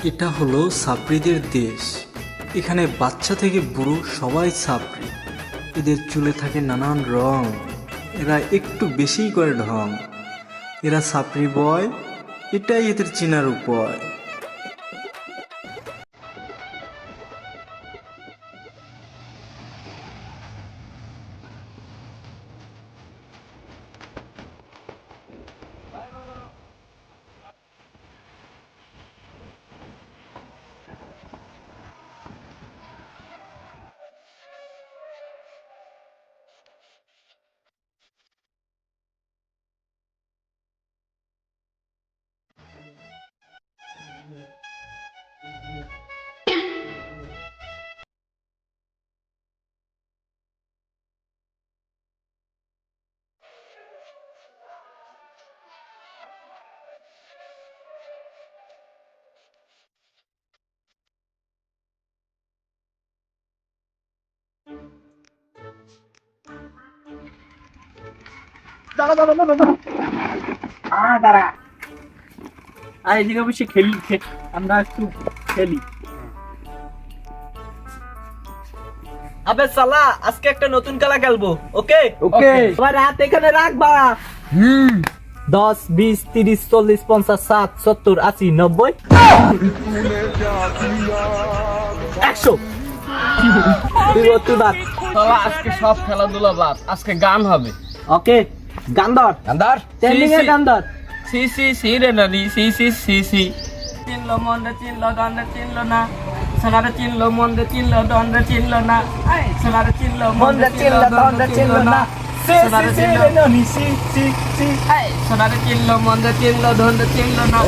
এটা হলো সাপড়িদের দেশ। এখানে বাচ্চা থেকে বুড়ো সবাই সাপড়ি। এদের চুলে থাকে নানান রং, এরা একটু বেশিই করে ঢং। এরা সাপড়ি বয়, এটাই এদের চেনার উপায়। এদিকে বসে খেলি, আমরা একটু খেলি। আবে সালা, আজকে একটা নতুন খেলা খেলবো। ওকে ওকে। তোমার হাত এখানে রাখবা। 10, 20, 30, 40, 50, 60, 70, 80, 90, 100। তুই বাদ। আজকে সব খেলাধুলা বাদ, আজকে গান হবে। ওকে, গান ধর। গান্ধার ট্রেন্ডিং এর গান ধর। সি সি সি রে নানি সি সি সি সি চিনলো মন্দে চিনলো দন্দে চিনলো না, সোনারে চিনলো মন্দে চিনলো দন্দে চিনলো না, সোনারে চিনলো মন্দে চিনলো দন্দে চিনলো না, সোনারে চিনলো ননি সি সি সি, সোনারে চিনলো মন্দে চিনলো দন্দে চিনলো না।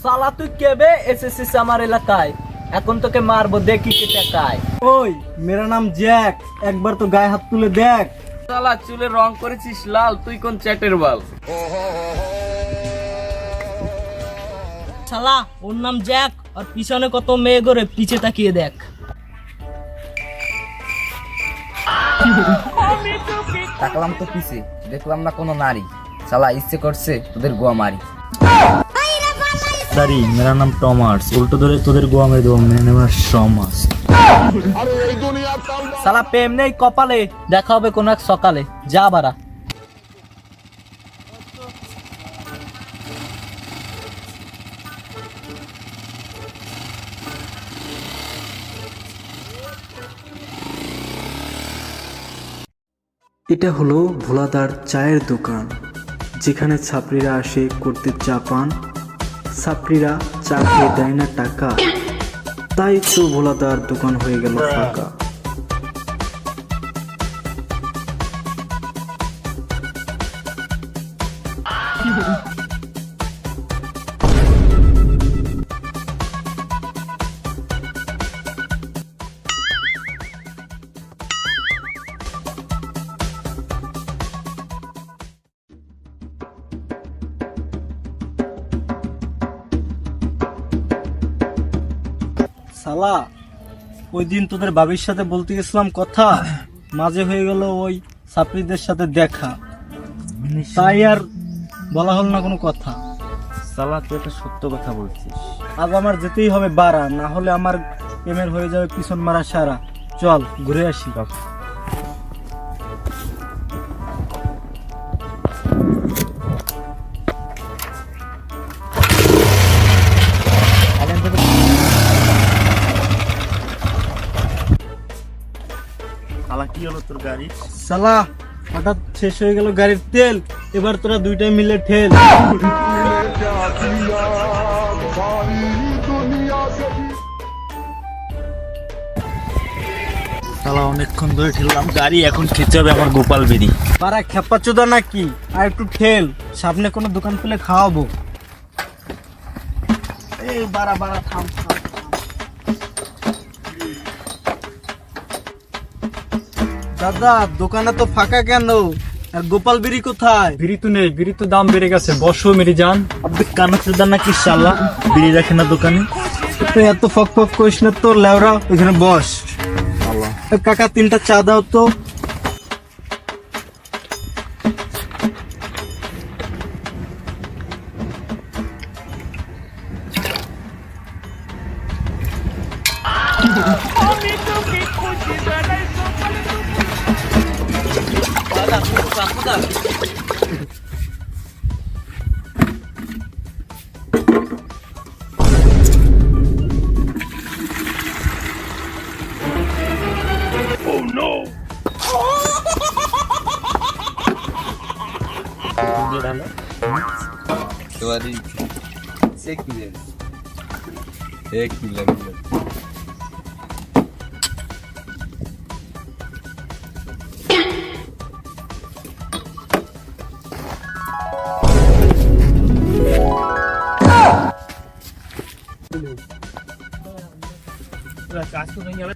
সালা তুই কেবে এসেছিস আমার এলাকায়? এখন তোকে মারবো, দেখি কে টাকায়। ওই মেরা নাম জ্যাক, একবার তো গায়ে হাত তুলে দেখ। শালা চুলে রং করেছিস লাল, তুই কোন চ্যাটের বাল? শালা ওর নাম জ্যাক, আর পিছনে কত মেয়ে করে, পিছে তাকিয়ে দেখ। তাকলাম তো পিছে, দেখলাম না কোনো নারী। শালা ইচ্ছে করছে তোদের গোয়া মারি। সরি, মেরা নাম টমাস, উল্টো ধরে তোদের গোয়া মেরে দেবো। মেরে নেওয়ার সমাজ। শালা প্রেম নেই কপালে, দেখা হবে কোন এক সকালে। যা বাড়া। এটা হলো ভোলাদার চায়ের দোকান, যেখানে ছাপড়িরা আসে করতে চা পান। ছাপড়িরা চা খেয়ে দেয় না টাকা, তাই তো ভোলাদার দোকান হয়ে গেল ফাঁকা। শালা ওই দিন তোদের বাবির সাথে বলতে গেছিলাম কথা, মাঝে হয়ে গেল ওই ছাত্রীদের সাথে দেখা, তাই আর বলা হল না কোনো কথা। শালা তুই একটা সত্য কথা বলছিস। আজ আমার যেতেই হবে বাড়া, না হলে আমার প্রেমের হয়ে যাবে পিছন মারা সারা। চল ঘুরে আসি। শালা কি হলো তোর গাড়ি? শালা হঠাৎ শেষ হয়ে গেল গাড়ির তেল, এবার তোরা দুইটাই মিলে ঠেল। শালা অনেকক্ষণ ধরে ঠেললাম গাড়ি, এখন খেতে হবে আমার গোপাল বেরি। পাড়া খেপা চোদা নাকি? আর একটু ঠেল, সামনে কোনো দোকান পেলে খাওয়াবো। এই বাড়া বাড়া থাম থাম। দাদা দোকানে তো ফাঁকা কেন? আর গোপাল বিড়ি কোথায়? বিড়ি তো নেই, বিড়ি তো দাম বেড়ে গেছে। বসো মেরি জান। আপনি কানা চোদা নাকি শালা, বিড়ি রাখে না দোকানে? তুই এত ফক ফক করিস না তো, লেওরা ওইখানে বস। এ কাকা 3টা চা দাও তো।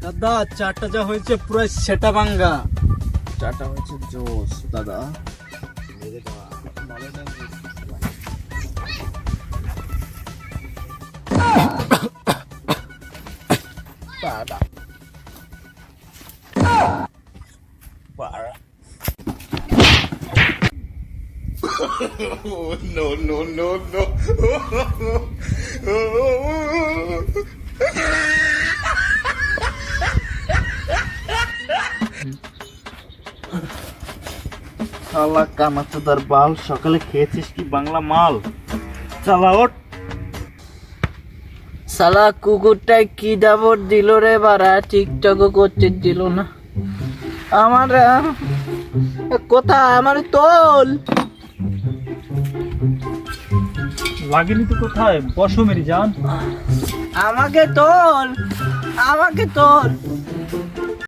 দাদা চাটা যা হয়েছে পুরো সেটা ভাঙ্গা। চাটা হচ্ছে জোস দাদা। শালা কানাচোদার বাল, সকালে খেয়েছিস কি বাংলা মাল? চালা ওঠ। শালা কুকুরটাই কি দাবর দিল রে বাড়া, টিকটকও করতে দিল না। আমার কোথায়, আমার তোল। লাগেনি তো কোথায়? বসো মেরি জান। আমাকে তোল, আমাকে তোল।